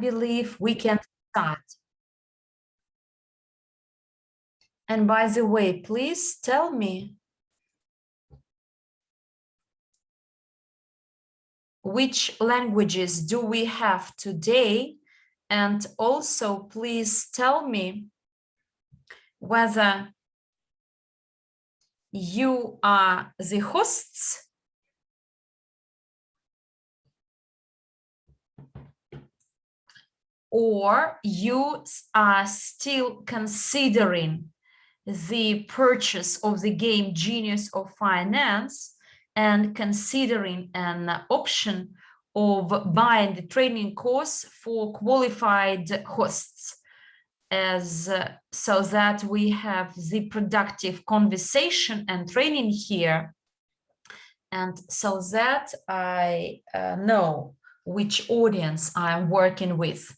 believe we can start. And by the way, please tell me which languages do we have today, and also please tell me whether you are the hosts or you are still considering the purchase of the game Genius of Finance and considering an option of buying the training course for qualified hosts, as so that we have the productive conversation and training here, and so that I know which audience I'm working with.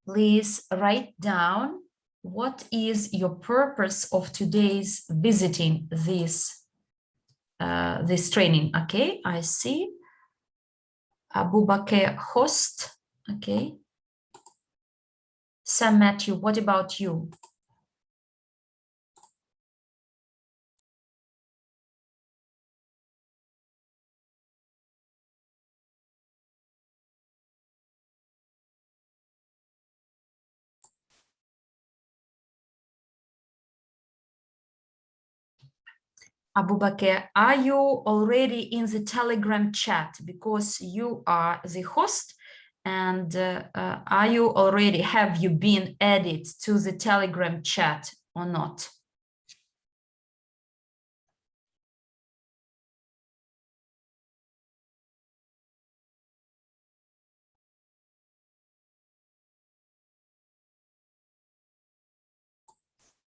Please write down what is your purpose of today's visiting this training. Okay, I see. Abubakar, host. Okay. Sam Matthew, what about you? Abubakar, are you already in the Telegram chat? Because you are the host, and are you already, have you been added to the Telegram chat or not?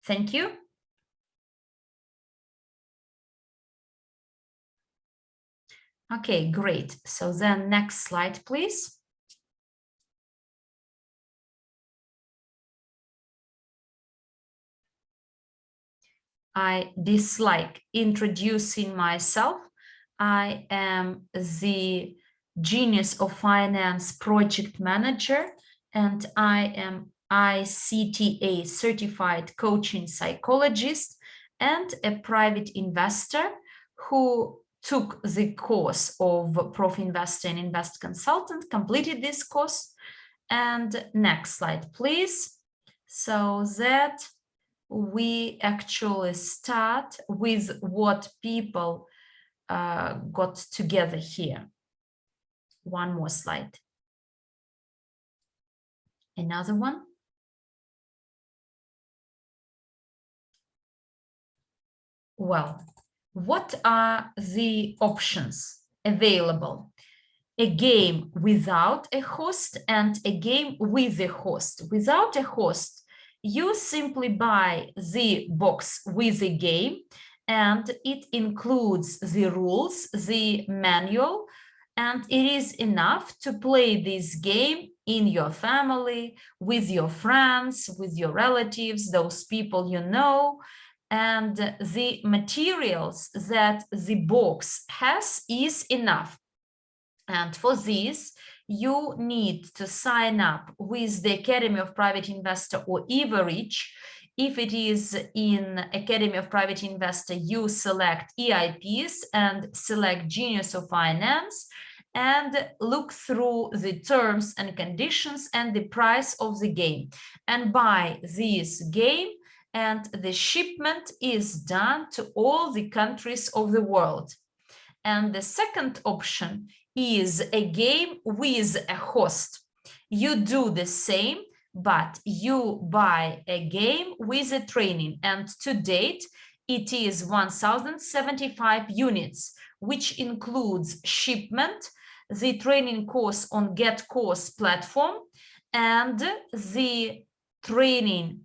Thank you. Okay, great. So then next slide, please. I dislike introducing myself. I am the Genius of Finance project manager, and I am ICTA certified coaching psychologist and a private investor who took the course of Prof Investor and Invest Consultant, completed this course. And next slide, please. So that we actually start with what people got together here. One more slide. Another one. Well, what are the options available? A game without a host and a game with a host. Without a host, you simply buy the box with a game, and it includes the rules, the manual, and it is enough to play this game in your family, with your friends, with your relatives, those people you know. And the materials that the box has is enough. And for this, you need to sign up with the Academy of Private Investor or Evorich. If it is in Academy of Private Investor, you select EIPs and select Genius of Finance and look through the terms and conditions and the price of the game and buy this game, and the shipment is done to all the countries of the world. And the second option is a game with a host. You do the same, but you buy a game with a training, and to date it is 1,075 units, which includes shipment, the training course on Get Course platform, and the training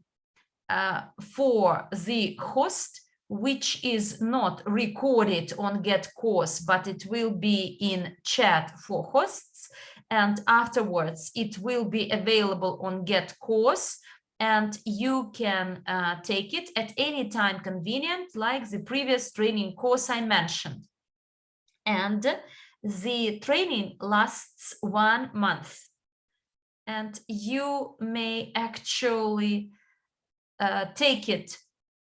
for the host, which is not recorded on Get Course, but it will be in chat for hosts. And afterwards, it will be available on Get Course, and you can take it at any time convenient, like the previous training course I mentioned. And The training lasts 1 month, and you may actually take it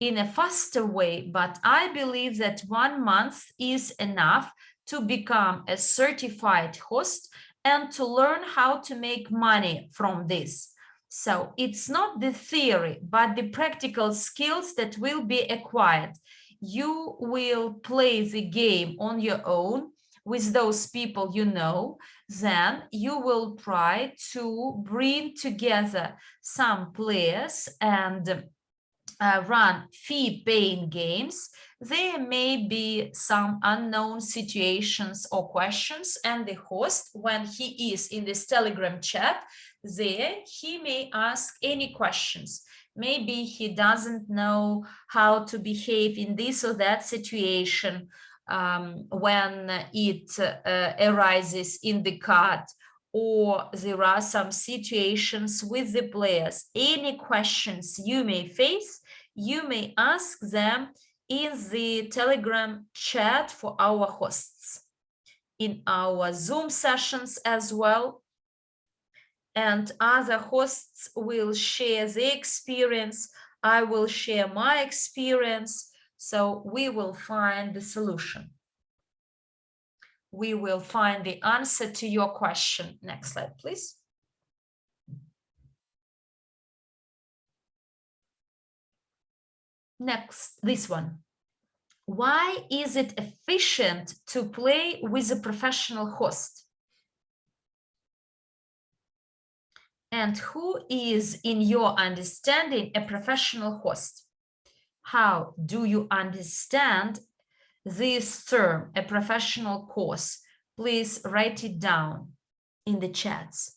in a faster way, but I believe that 1 month is enough to become a certified host and to learn how to make money from this. So it's not the theory, but the practical skills that will be acquired. You will play the game on your own with those people you know. Then you will try to bring together some players and run fee-paying games. There may be some unknown situations or questions, and the host, when he is in this Telegram chat, there he may ask any questions. Maybe he doesn't know how to behave in this or that situation when it arises in the card, or there are some situations with the players. Any questions you may face, you may ask them in the Telegram chat for our hosts, in our Zoom sessions as well. And other hosts will share their experience. I will share my experience. So we will find the solution. We will find the answer to your question. Next slide, please. Next, this one. Why is it efficient to play with a professional host? And who is, in your understanding, a professional host? How do you understand this term, a professional course? Please write it down in the chats.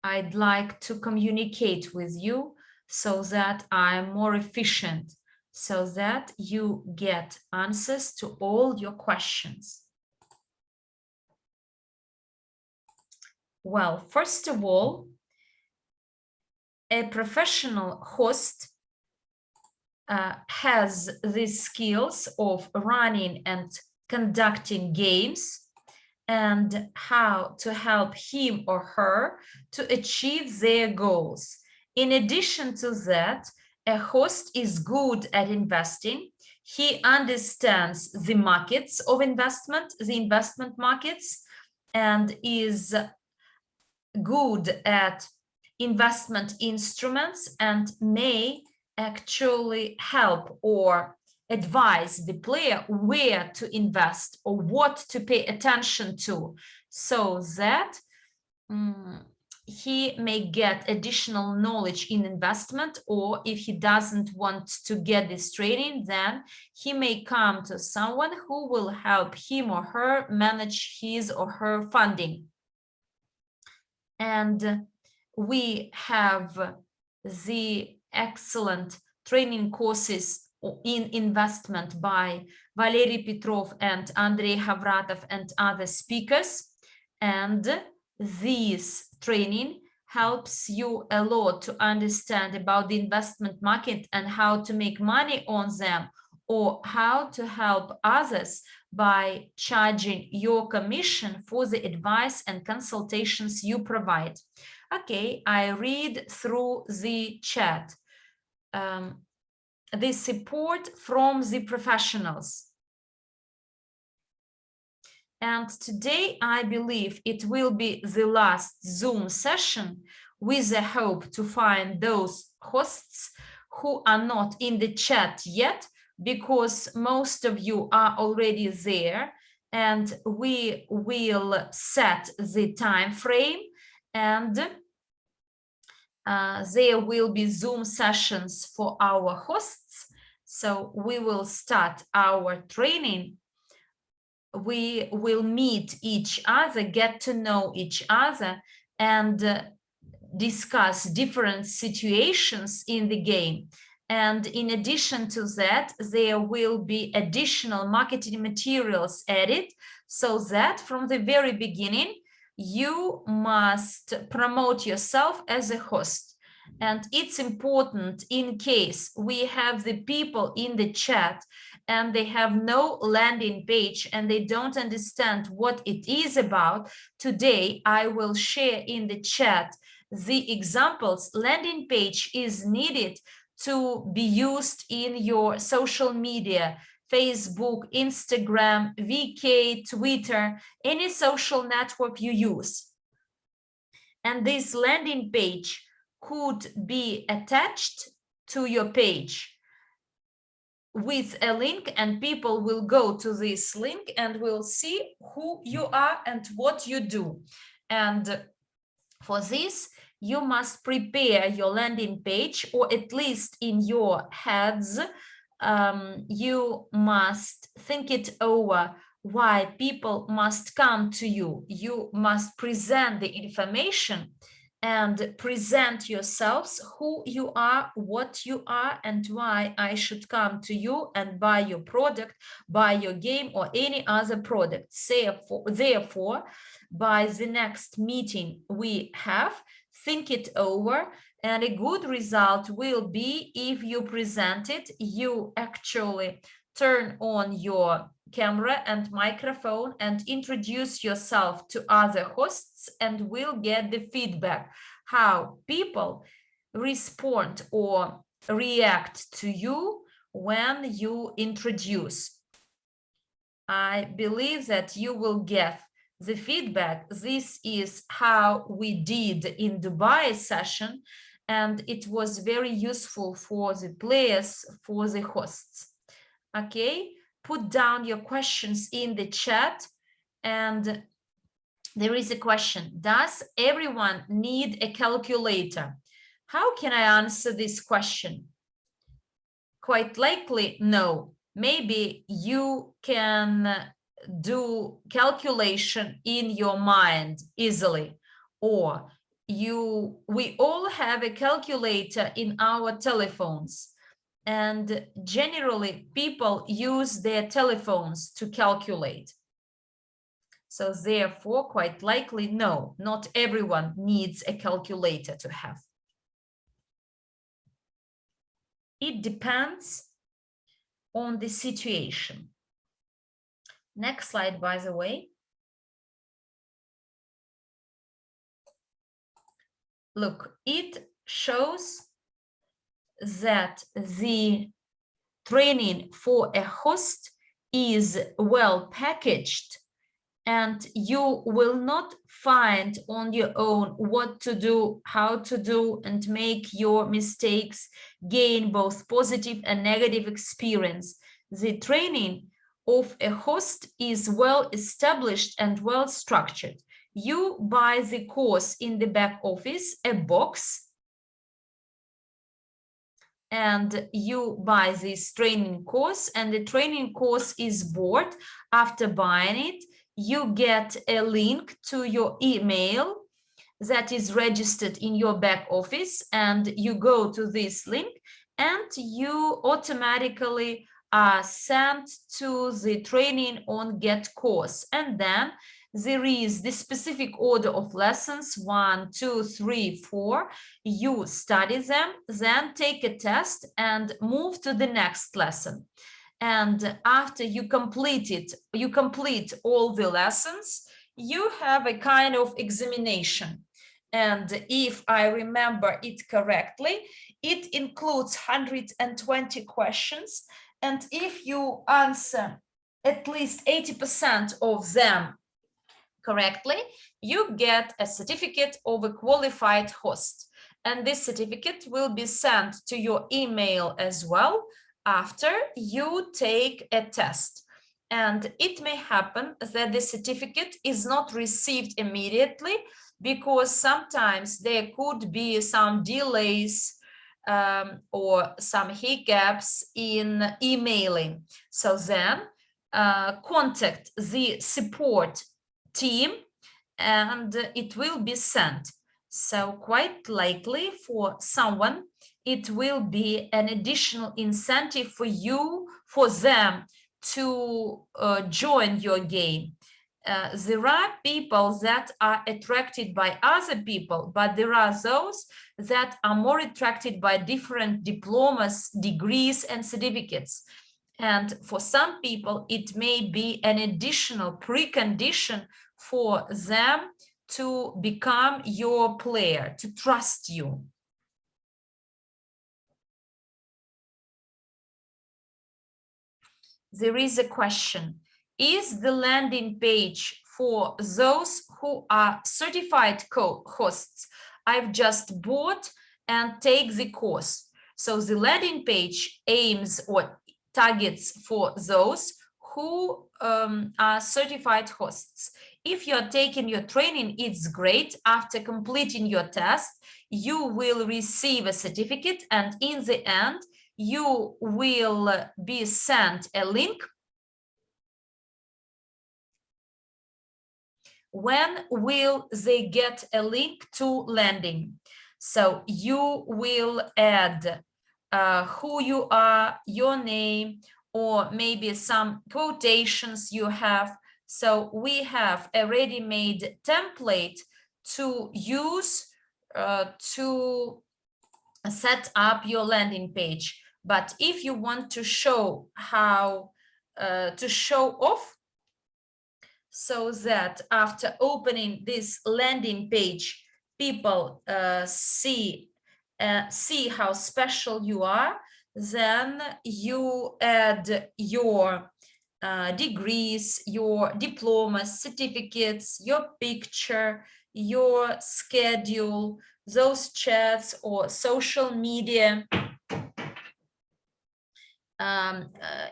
I'd like to communicate with you so that I'm more efficient, so that you get answers to all your questions. Well, first of all, a professional host has the skills of running and conducting games and how to help him or her to achieve their goals. In addition to that, a host is good at investing. He understands the markets of investment, the investment markets, and is good at investment instruments and may actually help or advise the player where to invest or what to pay attention to, so that he may get additional knowledge in investment, or if he doesn't want to get this training, then he may come to someone who will help him or her manage his or her funding. And we have the excellent training courses in investment by Valery Petrov and Andrey Havratov and other speakers. And this training helps you a lot to understand about the investment market and how to make money on them, or how to help others by charging your commission for the advice and consultations you provide. Okay, I read through the chat. The support from the professionals. And today, I believe it will be the last Zoom session, with the hope to find those hosts who are not in the chat yet, because most of you are already there, and we will set the time frame, and there will be Zoom sessions for our hosts. So we will start our training. We will meet each other, get to know each other, and discuss different situations in the game. And in addition to that, there will be additional marketing materials added, so that from the very beginning, you must promote yourself as a host. And it's important, in case we have the people in the chat and they have no landing page and they don't understand what it is about, today I will share in the chat the examples. Landing page is needed to be used in your social media, Facebook, Instagram, VK, Twitter, any social network you use. And this landing page could be attached to your page with a link, and people will go to this link and will see who you are and what you do. And for this, you must prepare your landing page, or at least in your heads, you must think it over, why people must come to you. You must present the information and present yourselves, who you are, what you are, and why I should come to you and buy your product, buy your game, or any other product. Therefore, by the next meeting we have, think it over, and a good result will be if you present it, you actually turn on your camera and microphone and introduce yourself to other hosts, and will get the feedback how people respond or react to you when you introduce. I believe that you will get the feedback. This is how we did in Dubai session, and it was very useful for the players, for the hosts. Okay, put down your questions in the chat. And there is a question: does everyone need a calculator? How can I answer this question? Quite likely, no. Maybe you can do calculation in your mind easily, or we all have a calculator in our telephones, and generally people use their telephones to calculate. So therefore, quite likely, no, not everyone needs a calculator to have. It depends on the situation. Next slide, by the way. Look, it shows that the training for a host is well packaged, and you will not find on your own what to do, how to do, and make your mistakes, gain both positive and negative experience. The training of a host is well established and well structured. You buy the course in the back office, a box, and you buy this training course, and the training course is bought. After buying it, you get a link to your email that is registered in your back office, and you go to this link and you automatically are sent to the training on Get course. And then there is the specific order of lessons, 1, 2, 3, 4. You study them, then take a test and move to the next lesson. And after you complete all the lessons, you have a kind of examination. And if I remember it correctly, it includes 120 questions. And if you answer at least 80% of them correctly, you get a certificate of a qualified host. And this certificate will be sent to your email as well after you take a test. And it may happen that the certificate is not received immediately, because sometimes there could be some delays or some hiccups in emailing. So then contact the support team and it will be sent. So quite likely for someone, it will be an additional incentive for them to join your game. There are people that are attracted by other people, but there are those that are more attracted by different diplomas, degrees, and certificates. And for some people, it may be an additional precondition for them to become your player, to trust you. There is a question. Is the landing page for those who are certified hosts? I've just bought and take the course. So the landing page aims or targets for those who are certified hosts. If you're taking your training, it's great. After completing your test, you will receive a certificate, and in the end, you will be sent a link. When will they get a link to landing? So you will add who you are, your name, or maybe some quotations you have. So we have a ready-made template to use to set up your landing page. But if you want to show how to show off, so that after opening this landing page, people see how special you are, then you add your degrees, your diplomas, certificates, your picture, your schedule, those chats or social media,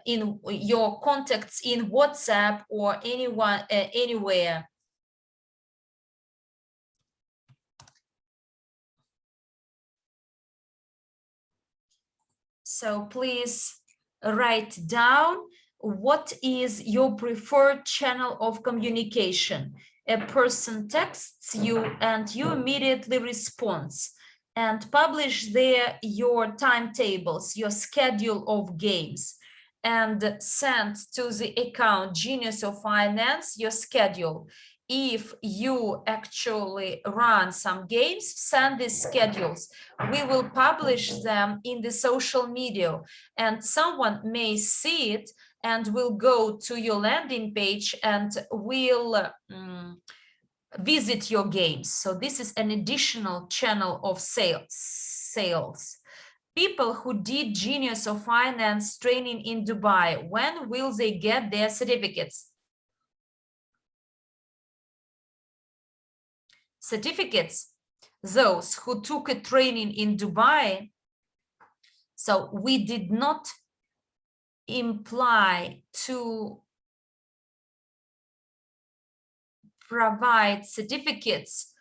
in your contacts in WhatsApp or anyone anywhere. So please write down what is your preferred channel of communication. A person texts you and you immediately respond, and publish there your timetables, your schedule of games, and send to the account Genius of Finance your schedule. If you actually run some games, send these schedules. We will publish them in the social media, and someone may see it and will go to your landing page and will visit your games. So this is an additional channel of sales. People who did Genius of Finance training in Dubai, when will they get their certificates? Certificates, those who took a training in Dubai. So we did not imply to provide certificates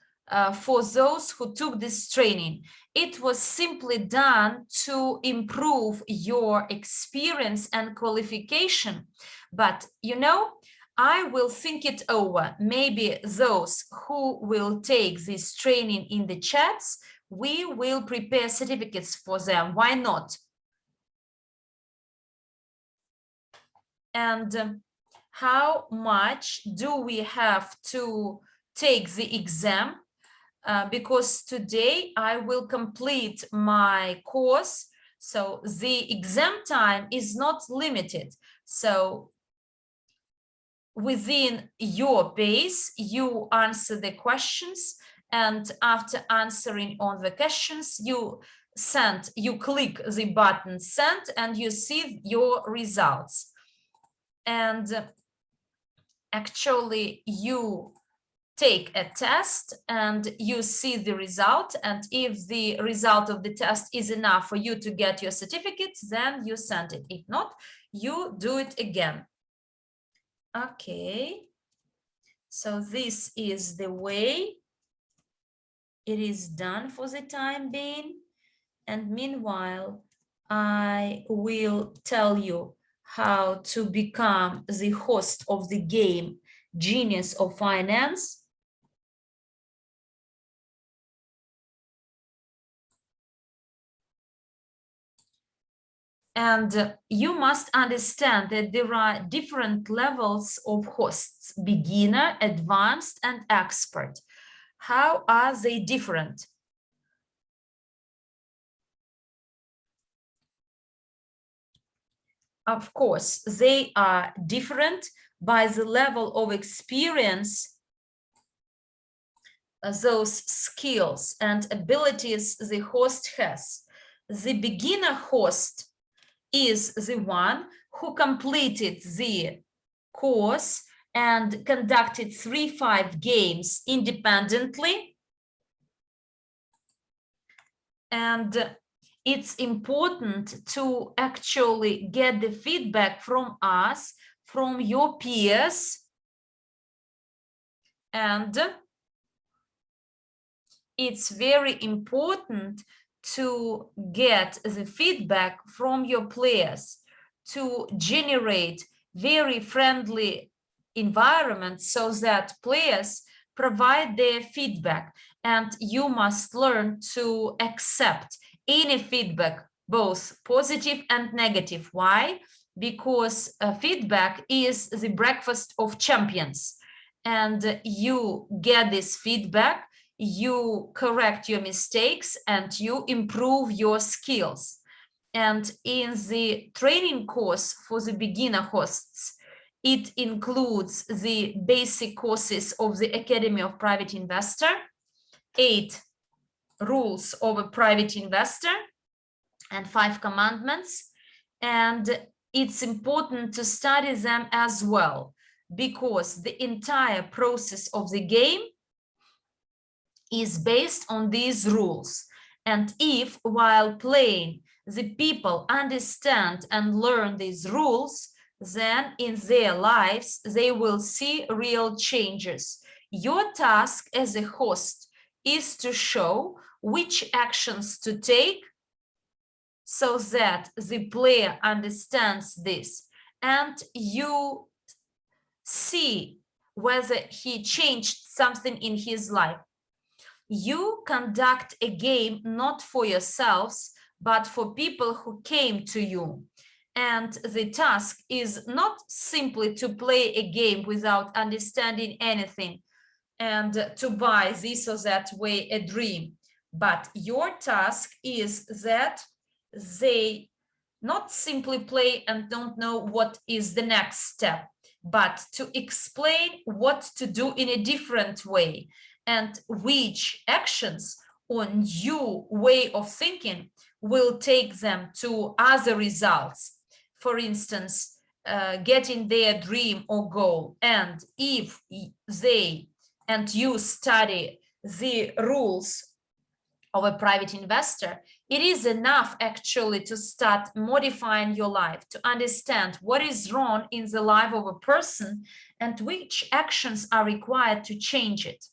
for those who took this training. It was simply done to improve your experience and qualification. But, you know, I will think it over. Maybe those who will take this training in the chats, we will prepare certificates for them. Why not? And how much do we have to take the exam? Because today I will complete my course, so the exam time is not limited. So within your pace, you answer the questions, and after answering on the questions, you click the button send, and you see your results. And actually you take a test and you see the result, and if the result of the test is enough for you to get your certificate, then you send it. If not, you do it again. Okay, so this is the way it is done for the time being, and meanwhile I will tell you how to become the host of the game Genius of Finance. And you must understand that there are different levels of hosts: beginner, advanced, and expert. How are they different? of course, they are different by the level of experience, those skills and abilities the host has. The beginner host is the one who completed the course and conducted 3-5 games independently. And it's important to actually get the feedback from us, from your peers, and it's very important to get the feedback from your players to generate very friendly environment so that players provide their feedback, and you must learn to accept any feedback, both positive and negative. Why? Because feedback is the breakfast of champions, and you get this feedback, you correct your mistakes, and you improve your skills. And in the training course for the beginner hosts, it includes the basic courses of the Academy of Private Investor, 8 rules of a private investor, and 5 commandments. And it's important to study them as well, because the entire process of the game is based on these rules. And if while playing the people understand and learn these rules, then in their lives they will see real changes. Your task as a host is to show which actions to take so that the player understands this, and you see whether he changed something in his life. You conduct a game not for yourselves, but for people who came to you. And the task is not simply to play a game without understanding anything and to buy this or that way a dream. But your task is that they not simply play and don't know what is the next step, but to explain what to do in a different way, and which actions or new way of thinking will take them to other results. For instance, getting their dream or goal. And if they and you study the rules of a private investor, it is enough actually to start modifying your life, to understand what is wrong in the life of a person and which actions are required to change it.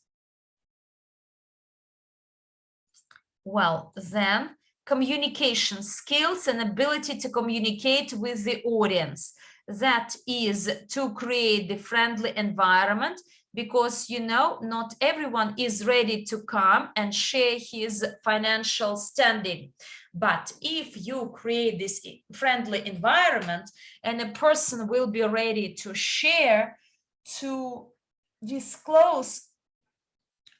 Well, then communication skills and ability to communicate with the audience. That is to create the friendly environment, because you know not everyone is ready to come and share his financial standing. But if you create this friendly environment and a person will be ready to share, to disclose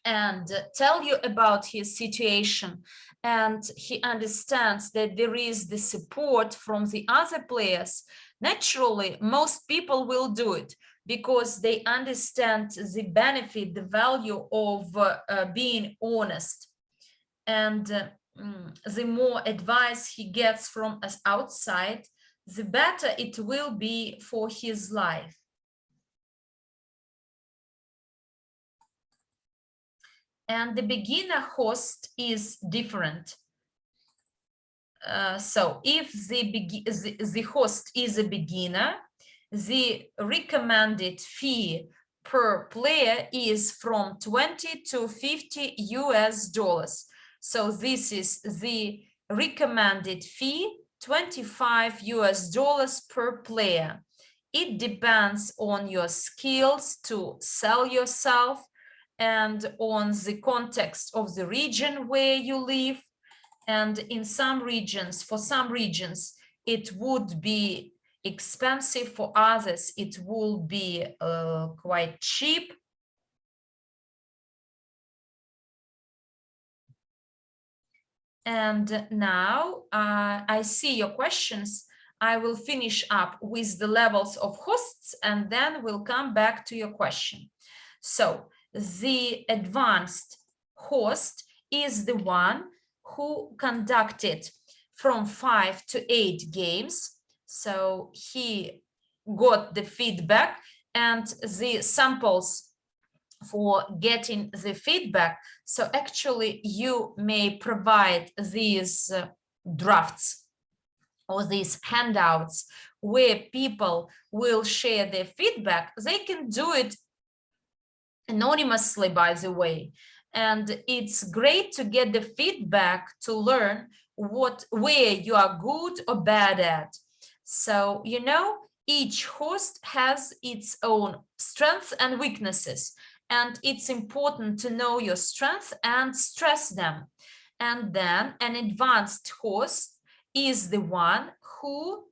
and tell you about his situation, and he understands that there is the support from the other players, naturally most people will do it, because they understand the benefit, the value of being honest. And the more advice he gets from us outside, the better it will be for his life. And the beginner host is different. So if the host is a beginner, the recommended fee per player is from 20 to 50 US dollars. So this is the recommended fee, 25 US dollars per player. It depends on your skills to sell yourself and on the context of the region where you live. And in some regions, for some regions, it would be expensive. For others, it will be quite cheap. And now I see your questions. I will finish up with the levels of hosts, and then we'll come back to your question. So the advanced host is the one who conducted from 5 to 8 games. So he got the feedback and the samples for getting the feedback. So actually you may provide these drafts or these handouts where people will share their feedback. They can do it anonymously, by the way, and it's great to get the feedback to learn where you are good or bad at. So you know, each host has its own strengths and weaknesses, and it's important to know your strengths and stress them. And then an advanced host is the one who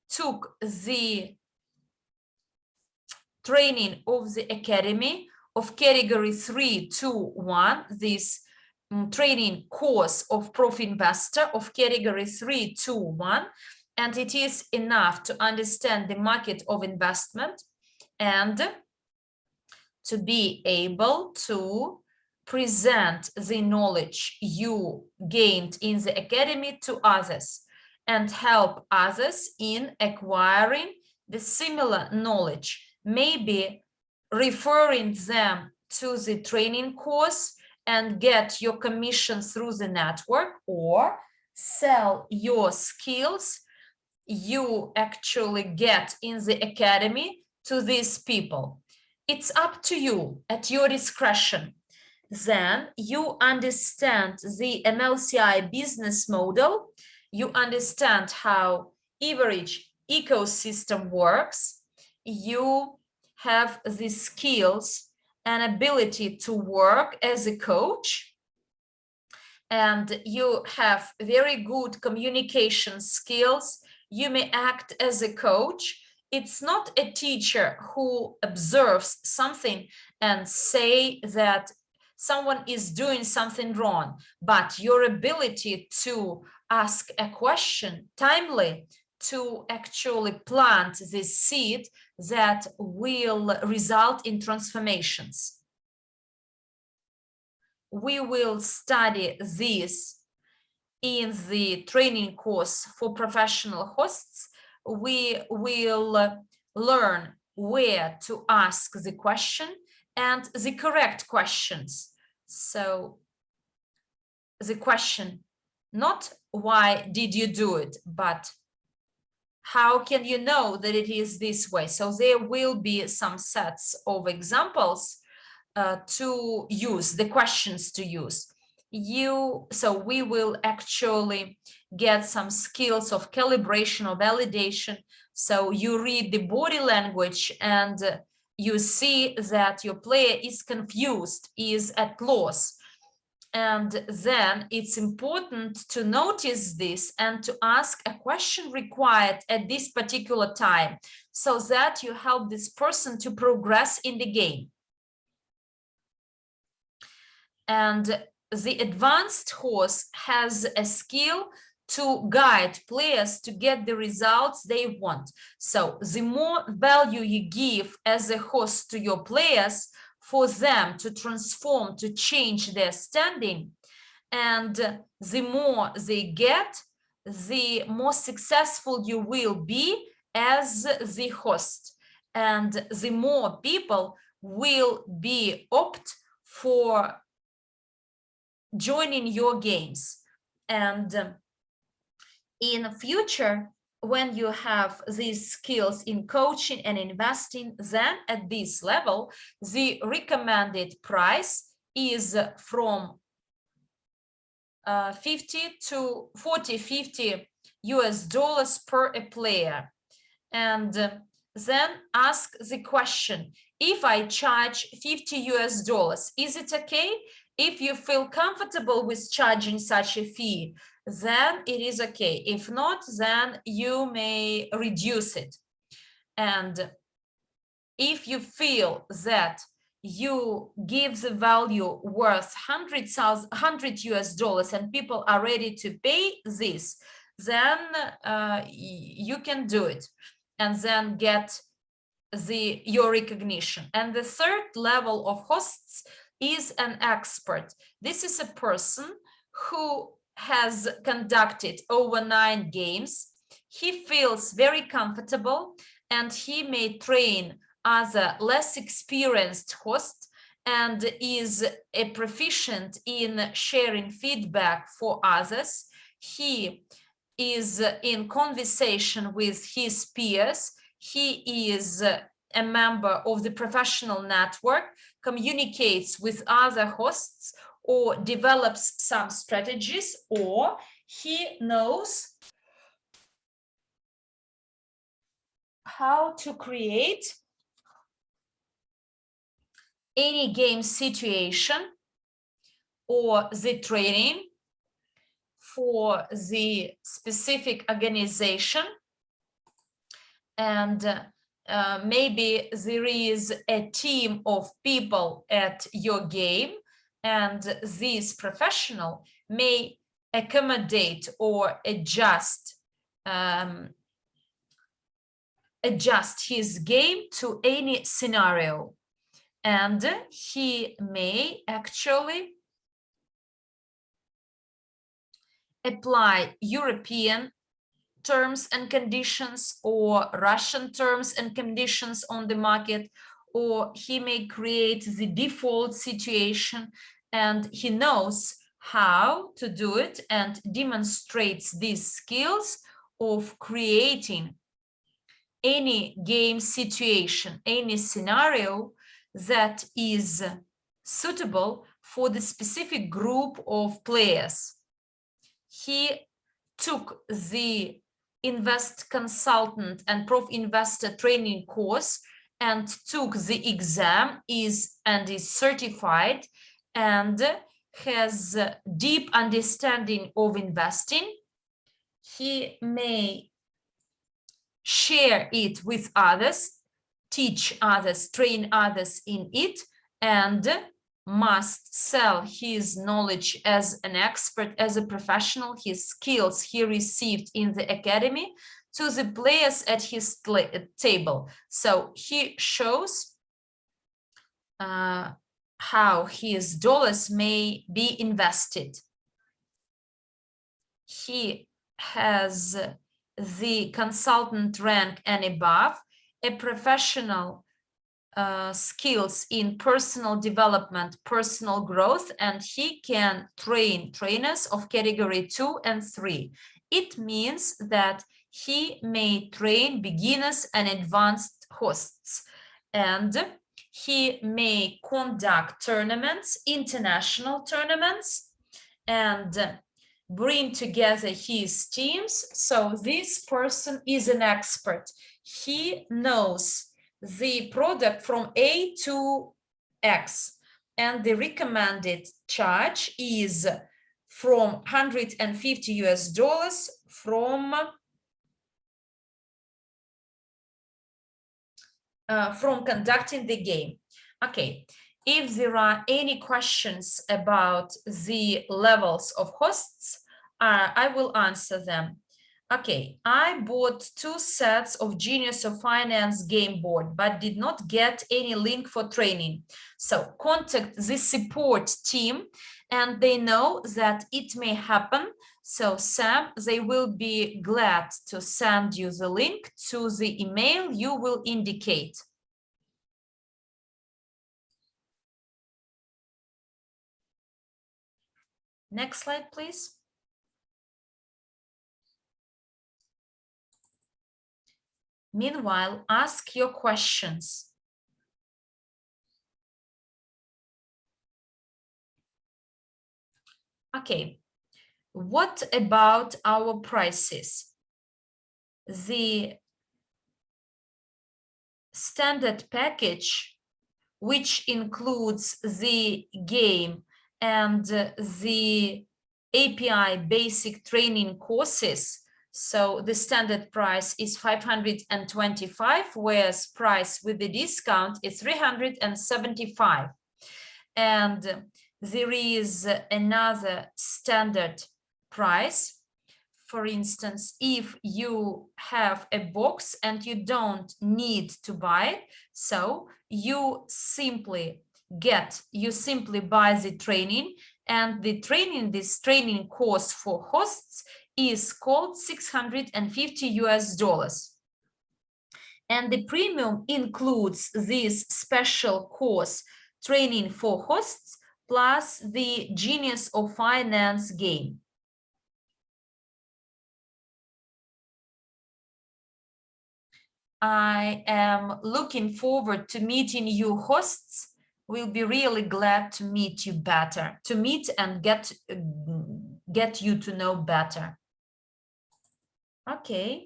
took the training of the academy of category 3 to 1, this training course of Prof Investor of category 3 to 1, and it is enough to understand the market of investment and to be able to present the knowledge you gained in the academy to others and help others in acquiring the similar knowledge, maybe referring them to the training course and get your commission through the network, or sell your skills you actually get in the academy to these people. It's up to you, at your discretion. Then you understand the MLCI business model, you understand how Evorich ecosystem works, you have the skills and ability to work as a coach, and you have very good communication skills. You may act as a coach. It's not a teacher who observes something and say that someone is doing something wrong, but your ability to ask a question timely, to actually plant this seed that will result in transformations. We will study this in the training course for professional hosts. We will learn where to ask the question and the correct questions. So the question, not why did you do it, but how can you know that it is this way? So there will be some sets of examples to use, the questions to use. So we will actually get some skills of calibration or validation. So you read the body language and you see that your player is confused, is at loss. And then it's important to notice this and to ask a question required at this particular time, so that you help this person to progress in the game. And the advanced host has a skill to guide players to get the results they want. So the more value you give as a host to your players for them to transform, to change their standing, and the more they get, the more successful you will be as the host, and the more people will be opt for joining your games. And in future, when you have these skills in coaching and investing, then at this level, the recommended price is from 50 to 50 US dollars per a player. And then ask the question, if I charge 50 US dollars, is it okay? If you feel comfortable with charging such a fee, then it is okay. If not, then you may reduce it. And if you feel that you give the value worth 100 US dollars and people are ready to pay this, then you can do it and then get your recognition. And the third level of hosts is an expert. This is a person who has conducted over 9 games. He feels very comfortable and he may train other less experienced hosts and is a proficient in sharing feedback for others. He is in conversation with his peers. He is a member of the professional network, communicates with other hosts, or develops some strategies, or he knows how to create any game situation or the training for the specific organization. And maybe there is a team of people at your game, and this professional may accommodate or adjust his game to any scenario. And he may actually apply European terms and conditions or Russian terms and conditions on the market, or he may create the default situation, and he knows how to do it and demonstrates these skills of creating any game situation, any scenario that is suitable for the specific group of players. He took the Invest Consultant and Prof Investor training course and took the exam, is certified and has deep understanding of investing. He may share it with others, teach others, train others in it, and must sell his knowledge as an expert, as a professional, his skills he received in the academy, to the players at his table. So he shows how his dollars may be invested. He has the consultant rank and above, a professional skills in personal development, personal growth, and he can train trainers of category 2 and 3. It means that he may train beginners and advanced hosts, and he may conduct tournaments, international tournaments, and bring together his teams. So this person is an expert. He knows the product from A to X, and the recommended charge is from $150 from conducting the game. Okay, if there are any questions about the levels of hosts, I will answer them. Okay, I bought 2 sets of Genius of Finance game board, but did not get any link for training. So contact the support team, and they know that it may happen. So Sam, they will be glad to send you the link to the email you will indicate. Next slide, please. Meanwhile, ask your questions. Okay, what about our prices? The standard package, which includes the game and the API basic training courses. So the standard price is $525, whereas price with the discount is $375. And there is another standard price for instance, if you have a box and you don't need to buy it, so you simply buy the training, and this training course for hosts is called $650. And the premium includes this special course training for hosts plus the Genius of Finance game. I am looking forward to meeting you hosts. We'll be really glad to meet you better, to meet and get you to know better. Okay.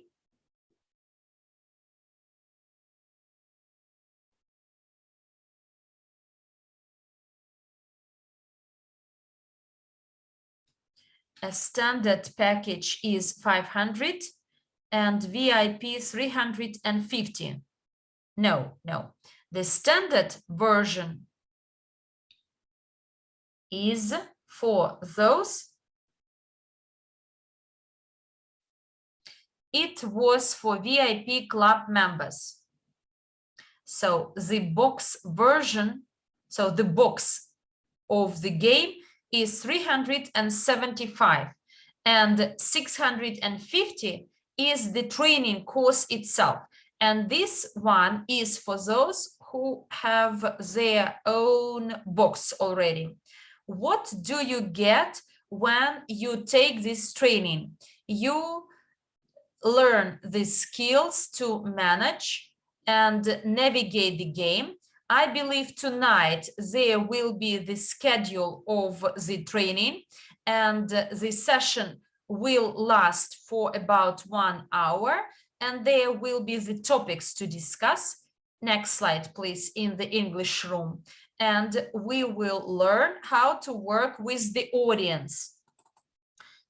A standard package is 500 and VIP 350. No. The standard version is for those. It was for VIP club members. So the box version, so the box of the game is 375 and 650 is the training course itself. And this one is for those who have their own box already. What do you get when you take this training? You learn the skills to manage and navigate the game. I believe tonight there will be the schedule of the training, and the session will last for about 1 hour, and there will be the topics to discuss. Next slide, please, in the English room. And we will learn how to work with the audience.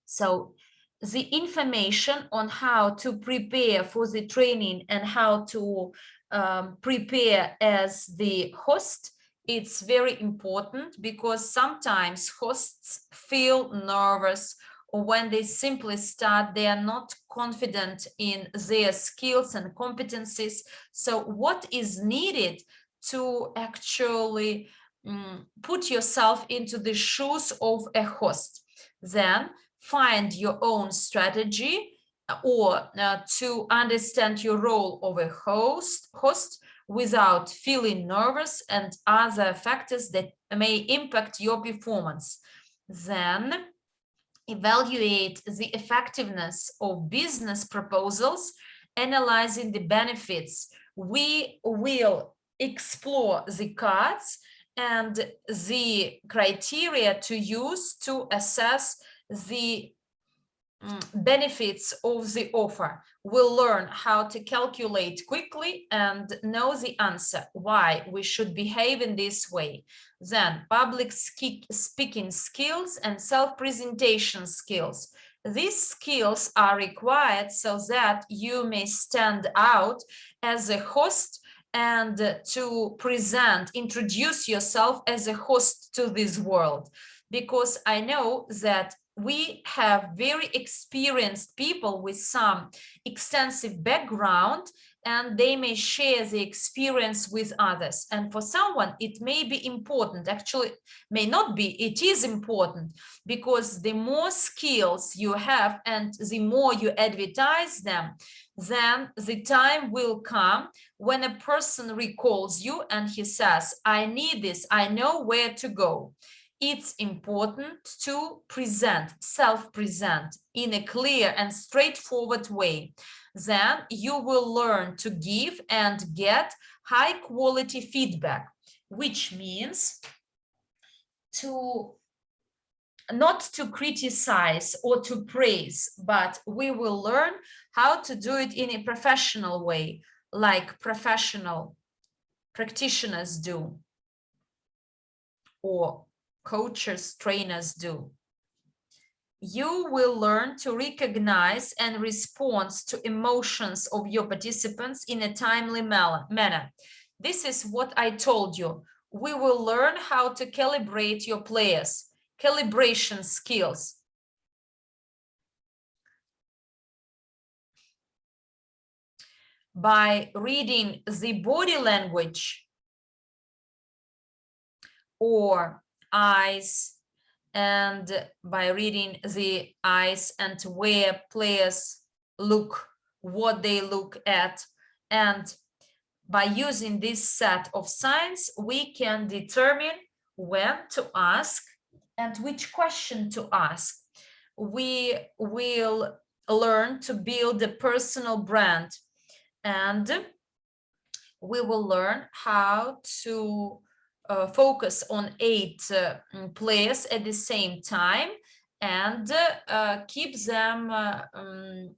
So the information on how to prepare for the training and how to prepare as the host, it's very important, because sometimes hosts feel nervous, or when they simply start, they are not confident in their skills and competencies. So what is needed to actually put yourself into the shoes of a host? Then find your own strategy, or to understand your role of a host without feeling nervous and other factors that may impact your performance. Then evaluate the effectiveness of business proposals, analyzing the benefits. We will explore the cards and the criteria to use to assess the benefits of the offer. We'll learn how to calculate quickly and know the answer, why we should behave in this way. Then public speaking skills and self-presentation skills. These skills are required so that you may stand out as a host and to introduce yourself as a host to this world. Because I know that we have very experienced people with some extensive background, and they may share the experience with others. And for someone, it may be important, actually may not be, it is important, because the more skills you have and the more you advertise them, then the time will come when a person recalls you and he says, I need this, I know where to go. It's important to self-present in a clear and straightforward way. Then you will learn to give and get high quality feedback, which means not to criticize or to praise, but we will learn how to do it in a professional way, like professional practitioners do, or coaches, trainers do. You will learn to recognize and respond to emotions of your participants in a timely manner. This is what I told you. We will learn how to calibrate your players, calibration skills. by reading the body language or eyes, and by reading the eyes and where players look, what they look at, and by using this set of signs, we can determine when to ask and which question to ask. We will learn to build a personal brand, and we will learn how to focus on 8 players at the same time and keep them,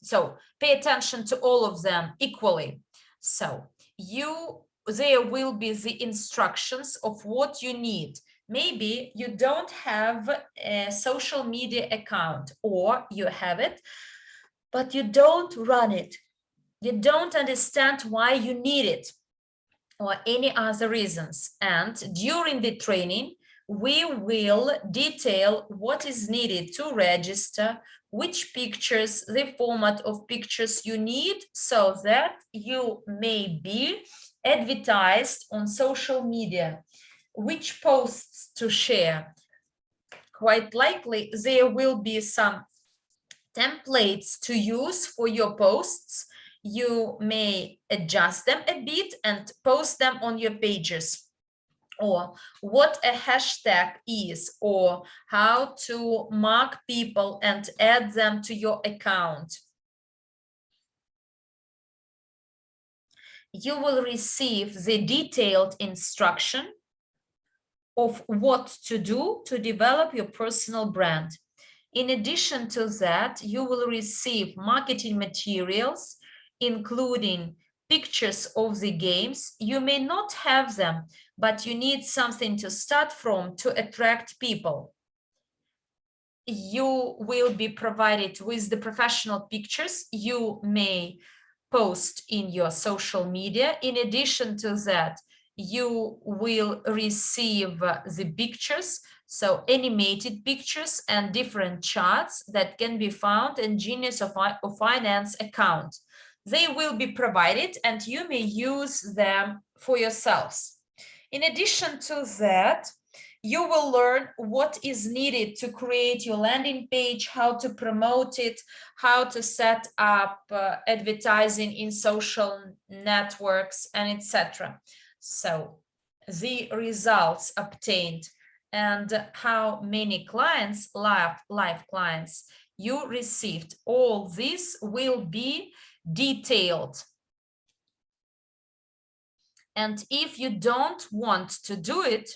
so pay attention to all of them equally. So there will be the instructions of what you need. Maybe you don't have a social media account, or you have it, but you don't run it. You don't understand why you need it, or any other reasons. And during the training, we will detail what is needed to register, which pictures, the format of pictures you need, so that you may be advertised on social media, which posts to share. Quite likely there will be some templates to use for your posts. You may adjust them a bit and post them on your pages, or what a hashtag is, or how to mark people and add them to your account. You will receive the detailed instruction of what to do to develop your personal brand. In addition to that, you will receive marketing materials, including pictures of the games. You may not have them, but you need something to start from to attract people. You will be provided with the professional pictures you may post in your social media. In addition to that, you will receive the pictures, so animated pictures and different charts that can be found in Genius of Finance account. They will be provided and you may use them for yourselves. In addition to that, you will learn what is needed to create your landing page, how to promote it, how to set up advertising in social networks, and etc. So the results obtained and how many clients, live clients you received, all this will be detailed. And if you don't want to do it,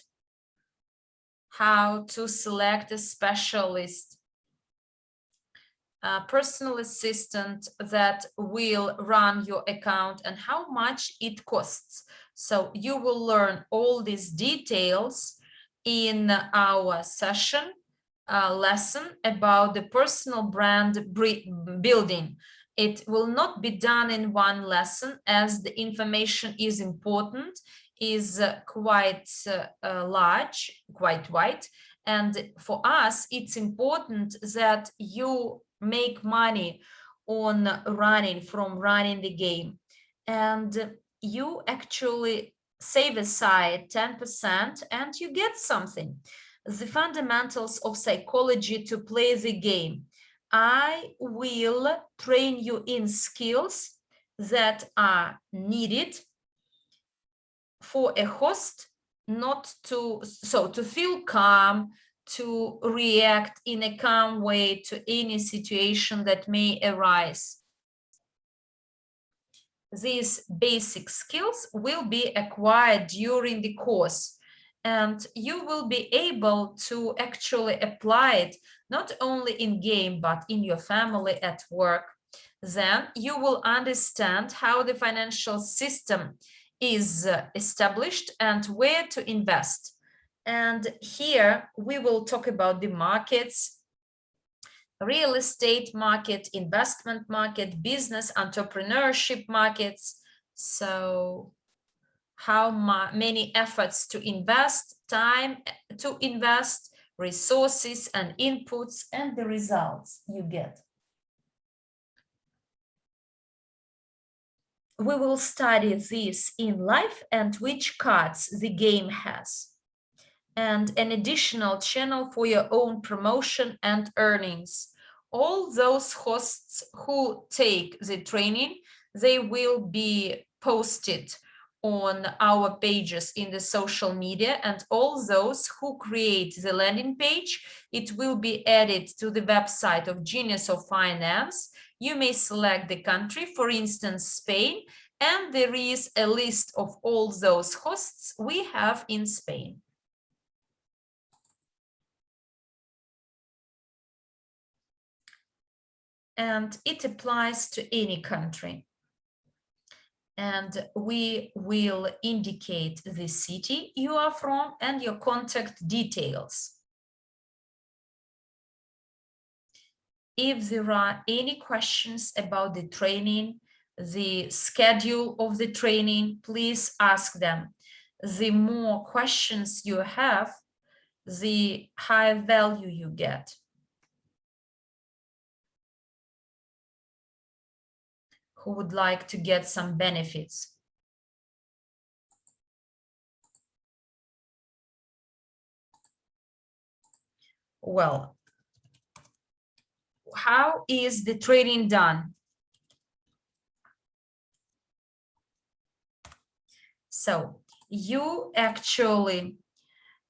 how to select a specialist, a personal assistant that will run your account, and how much it costs. So you will learn all these details in our session lesson about the personal brand building. It will not be done in one lesson, as the information is important, is quite large, quite wide. And for us, it's important that you make money on running the game. And you actually save aside 10% and you get something. The fundamentals of psychology to play the game. I will train you in skills that are needed for a host, not to, so to feel calm, to react in a calm way to any situation that may arise. These basic skills will be acquired during the course, and you will be able to actually apply it not only in game, but in your family, at work. Then you will understand how the financial system is established and where to invest. And here we will talk about the markets: real estate market, investment market, business, entrepreneurship markets. So how many efforts to invest, time to invest, resources and inputs, and the results you get. we will study this in live and which cards the game has, and an additional channel for your own promotion and earnings. All those hosts who take the training, they will be posted on our pages in the social media, and all those who create the landing page, it will be added to the website of Genius of Finance. You may select the country, for instance, Spain, and there is a list of all those hosts we have in Spain. And it applies to any country. And we will indicate the city you are from and your contact details. If there are any questions about the training, the schedule of the training, please ask them. The more questions you have, the higher value you get. Who would like to get some benefits? Well, how is the training done? So you actually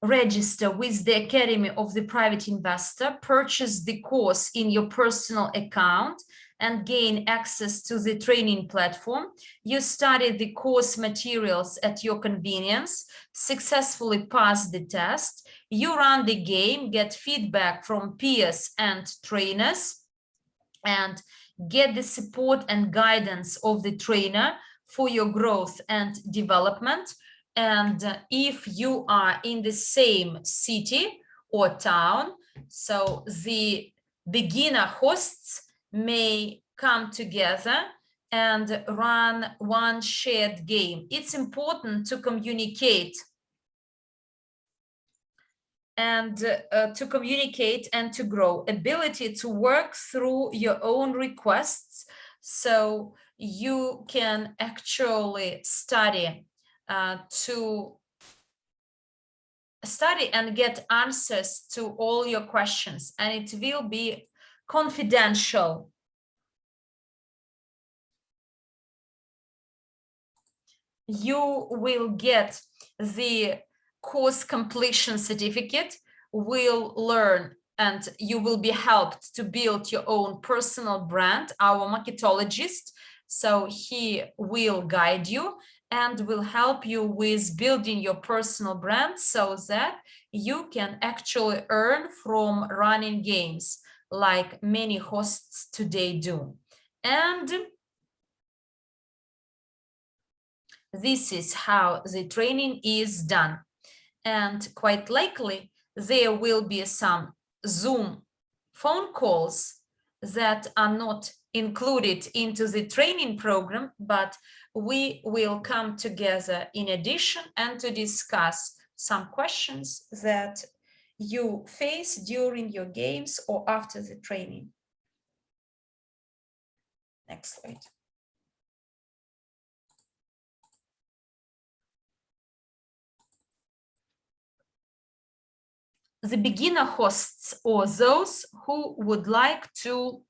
register with the Academy of the Private Investor, purchase the course in your personal account, and gain access to the training platform. You study the course materials at your convenience, successfully pass the test, you run the game, get feedback from peers and trainers, and get the support and guidance of the trainer for your growth and development. And if you are in the same city or town, so the beginner hosts may come together and run one shared game. It's important to communicate and to grow. Ability to work through your own requests, so you can actually study and get answers to all your questions, and it will be confidential. You will get the course completion certificate, will learn, and you will be helped to build your own personal brand. Our marketologist, so he will guide you and will help you with building your personal brand so that you can actually earn from running games like many hosts today do. And this is how the training is done. And quite likely there will be some Zoom phone calls that are not included into the training program, but we will come together in addition and to discuss some questions that you face during your games or after the training. Next slide. The beginner hosts, or those who would like to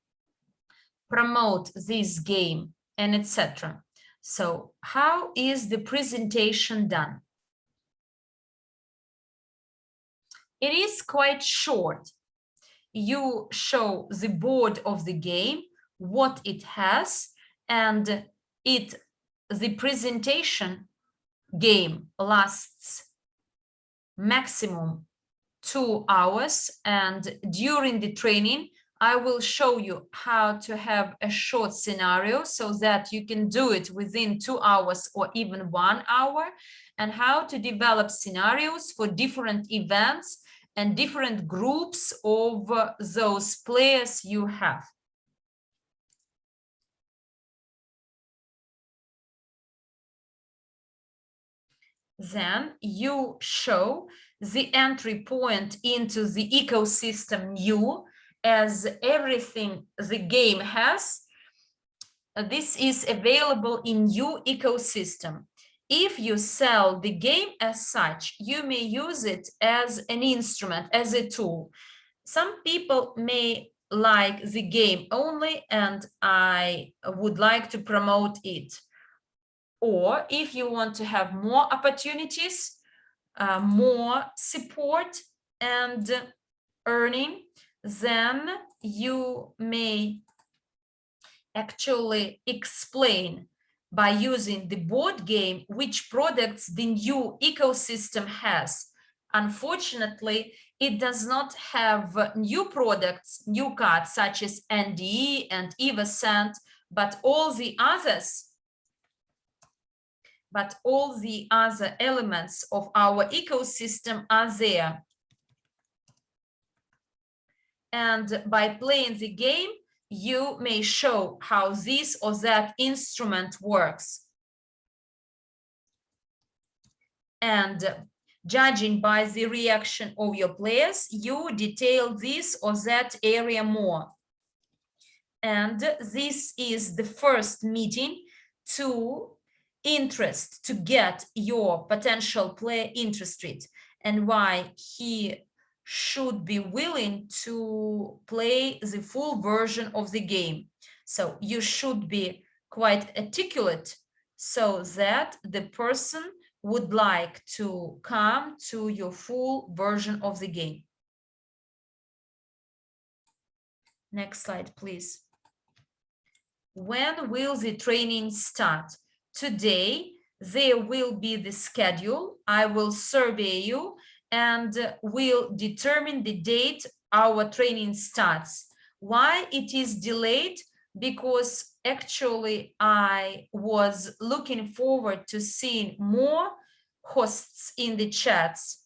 promote this game and etc. So how is the presentation done? It is quite short. You show the board of the game, what it has, and the presentation game lasts maximum 2 hours, and during the training I will show you how to have a short scenario so that you can do it within 2 hours or even 1 hour, and how to develop scenarios for different events and different groups of those players you have. Then you show the entry point into the ecosystem NEEW, as everything the game has this is available in NEEW ecosystem. If you sell the game as such, you may use it as an instrument, as a tool. Some people may like the game only, and I would like to promote it. Or if you want to have more opportunities, more support and earning, then you may actually explain by using the board game which products the NEEW ecosystem has. Unfortunately, it does not have new products, new cards such as NDE and Evorich, but all the other elements of our ecosystem are there. And by playing the game, you may show how this or that instrument works. And judging by the reaction of your players, you detail this or that area more. And this is the first meeting to get your potential player interested and why he should be willing to play the full version of the game. So you should be quite articulate so that the person would like to come to your full version of the game. Next slide, please. When will the training start? Today, there will be the schedule. I will survey you and will determine the date our training starts. Why it is delayed? Because actually I was looking forward to seeing more hosts in the chats.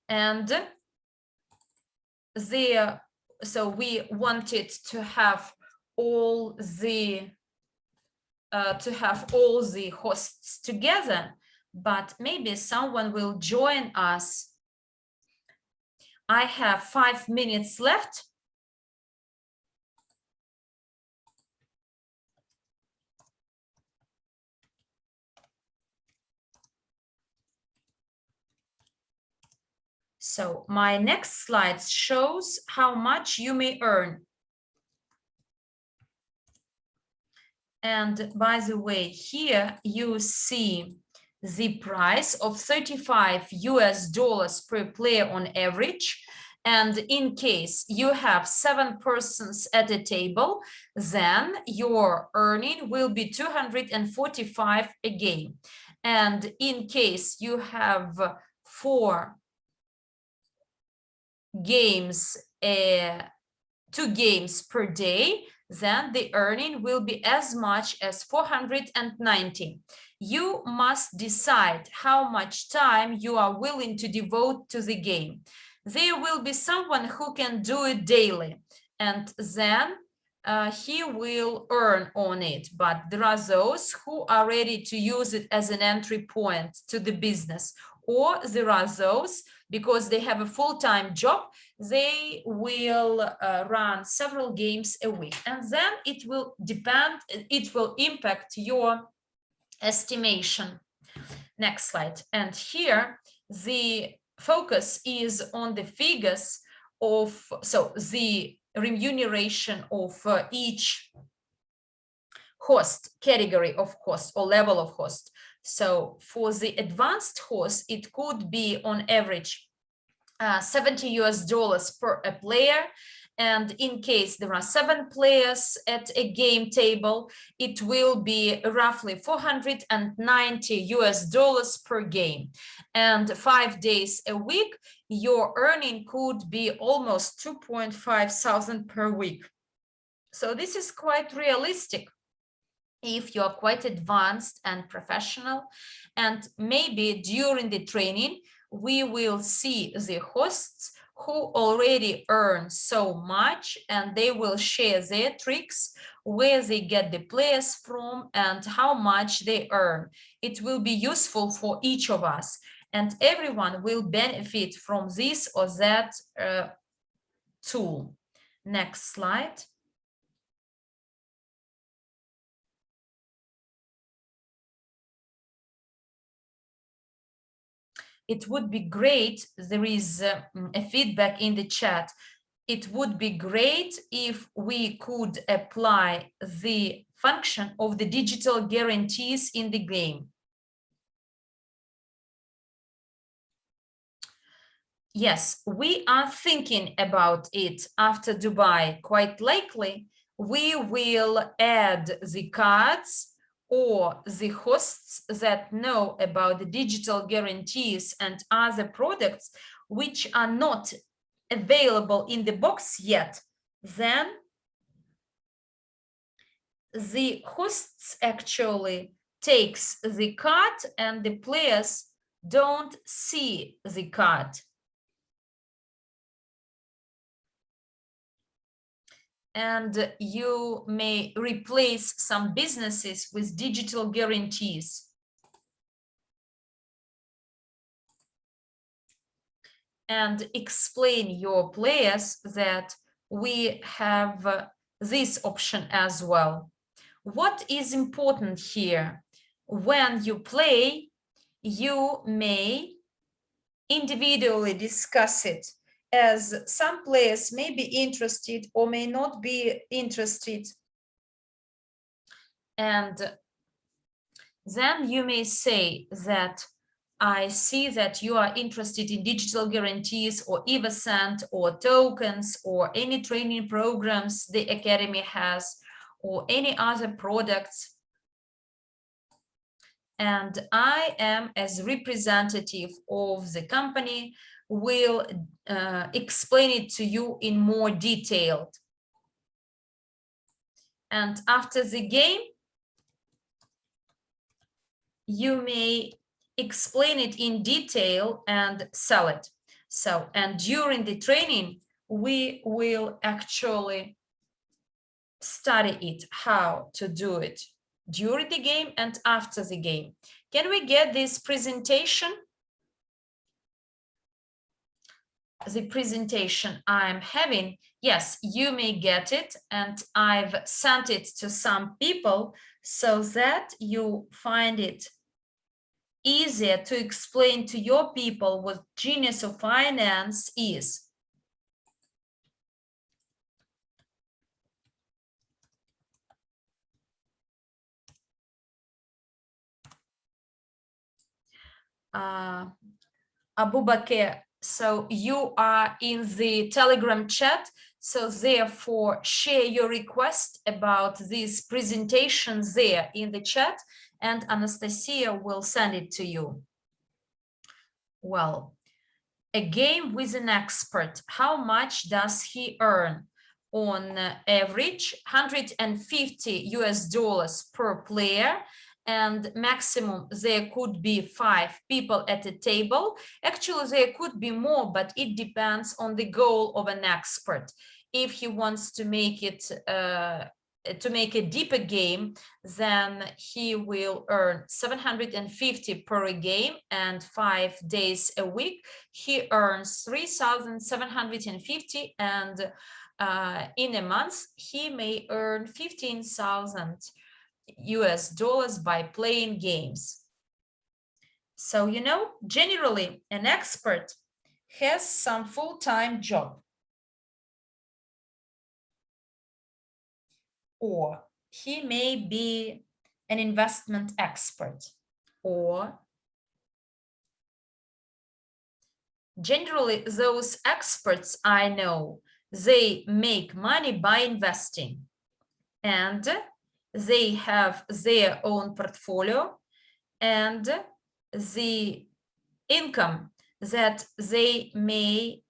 And so we wanted to have all the hosts together, but maybe someone will join us. I have 5 minutes left. So my next slide shows how much you may earn. And by the way, here you see the price of $35 per player on average. And in case you have 7 persons at a table, then your earning will be 245 a game. And in case you have 4 games, 2 games per day, then the earning will be as much as 490. You must decide how much time you are willing to devote to the game. There will be someone who can do it daily, and then he will earn on it. But there are those who are ready to use it as an entry point to the business, or there are those, because they have a full-time job, they will run several games a week, and then it will impact your estimation. Next slide. And here the focus is on the figures of, so the remuneration of each host, category of host or level of host. So for the advanced host, it could be on average $70 per a player. And in case there are 7 players at a game table, it will be roughly $490 per game. And 5 days a week, your earning could be almost 2,500 per week. So this is quite realistic if you are quite advanced and professional. And maybe during the training, we will see the hosts who already earn so much, and they will share their tricks, where they get the players from and how much they earn. It will be useful for each of us, and everyone will benefit from this or that tool. Next slide. it would be great. There is a feedback in the chat. It would be great if we could apply the function of the digital guarantees in the game. Yes, we are thinking about it after Dubai. Quite likely, we will add the cards or the hosts that know about the digital guarantees and other products which are not available in the box yet. Then the hosts actually takes the card and the players don't see the card. And you may replace some businesses with digital guarantees. And explain your players that we have this option as well. What is important here? When you play, you may individually discuss it, as some players may be interested or may not be interested. And then you may say that I see that you are interested in digital guarantees or Evercent or tokens or any training programs the Academy has or any other products. And I am, as representative of the company, will explain it to you in more detail. And after the game, you may explain it in detail and sell it. So, and during the training, we will actually study it, how to do it during the game and after the game. Can we get this presentation? The presentation I'm having, yes, you may get it, and I've sent it to some people so that you find it easier to explain to your people what Genius of Finance is. Abu Bakr, so you are in the Telegram chat, so therefore share your request about this presentation there in the chat, and Anastasia will send it to you. Well, a game with an expert, how much does he earn? On average, $150 per player, and maximum there could be 5 people at a table. Actually, there could be more, but it depends on the goal of an expert. If he wants to make it to make a deeper game, then he will earn 750 per game, and 5 days a week he earns 3,750, and in a month he may earn $15,000 by playing games. So, you know, generally an expert has some full-time job, or he may be an investment expert, or generally those experts I know, they make money by investing, and they have their own portfolio, and the income that they may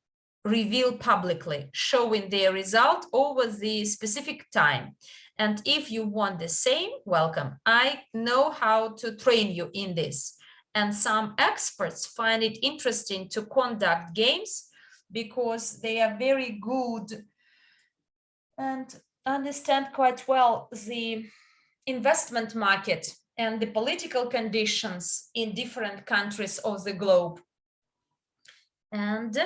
reveal publicly, showing their result over the specific time. And if you want the same, welcome. I know how to train you in this. And some experts find it interesting to conduct games because they are very good and understand quite well the investment market and the political conditions in different countries of the globe. And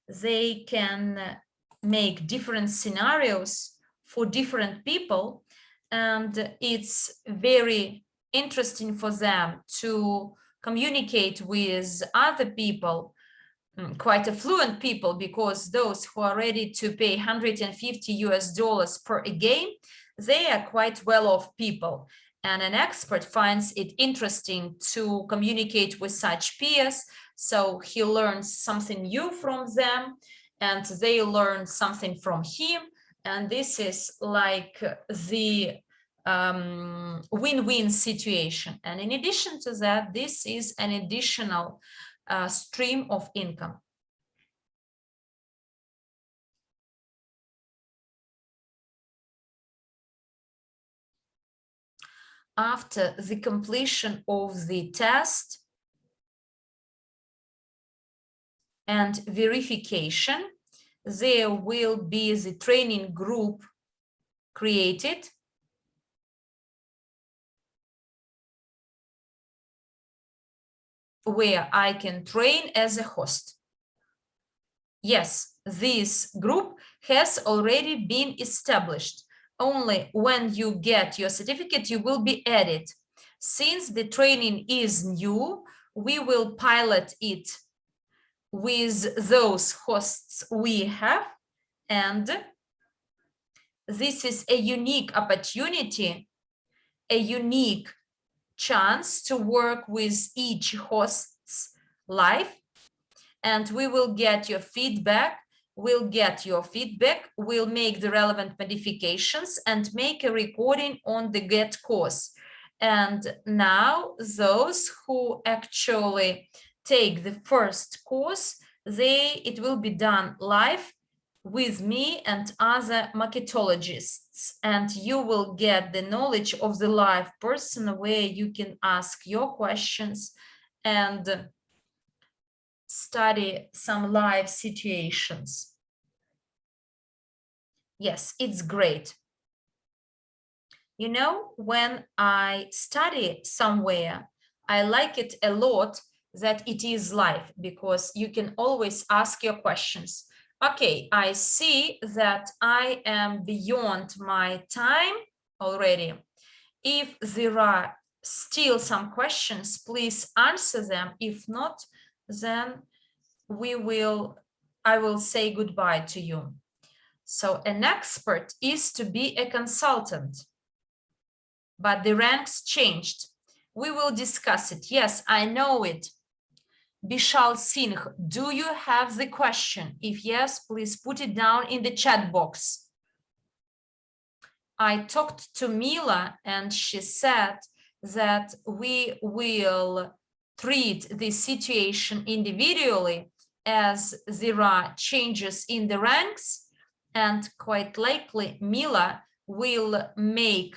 they can make different scenarios for different people, and it's very interesting for them to communicate with other people, quite affluent people, because those who are ready to pay $150 per a game, they are quite well-off people. And an expert finds it interesting to communicate with such peers, so he learns something new from them, and they learn something from him. And this is like the win-win situation. And in addition to that, this is an additional stream of income. After the completion of the test and verification, there will be the training group created where I can train as a host. Yes, this group has already been established. Only when you get your certificate, you will be added. Since the training is new, we will pilot it with those hosts we have, and this is a unique opportunity, a unique chance to work with each host's live, and we will get your feedback. We'll make the relevant modifications and make a recording on the Get course. And now those who actually take the first course, it will be done live with me and other marketologists, and you will get the knowledge of the live person where you can ask your questions and study some live situations. Yes, it's great. You know, when I study somewhere, I like it a lot that it is live, because you can always ask your questions. Okay, I see that I am beyond my time already. If there are still some questions, please answer them. If not, then I will say goodbye to you. So an expert is to be a consultant, but the ranks changed. We will discuss it. Yes, I know it. Bishal Singh, do you have the question? If yes, please put it down in the chat box. I talked to Mila and she said that we will treat this situation individually as there are changes in the ranks, and quite likely Mila will make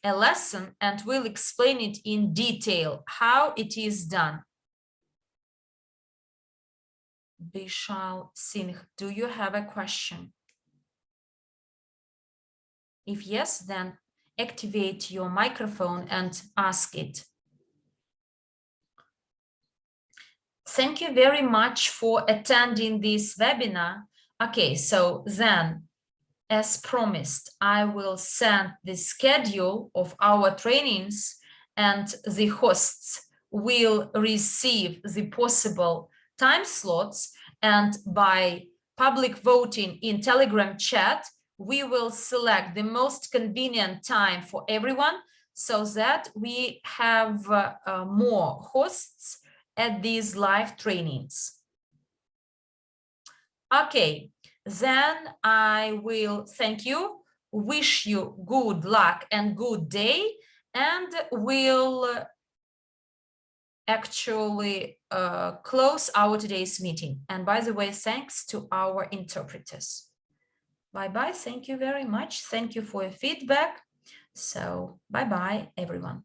a lesson and will explain it in detail how it is done. Bishal Singh, do you have a question? If yes, then activate your microphone and ask it. Thank you very much for attending this webinar. Okay, so then, as promised, I will send the schedule of our trainings, and the hosts will receive the possible time slots, and by public voting in Telegram chat, we will select the most convenient time for everyone, so that we have more hosts at these live trainings. Okay, then I will thank you, wish you good luck and good day, and will actually close our today's meeting. And by the way, thanks to our interpreters. Bye-bye. Thank you very much. Thank you for your feedback. So bye-bye, everyone.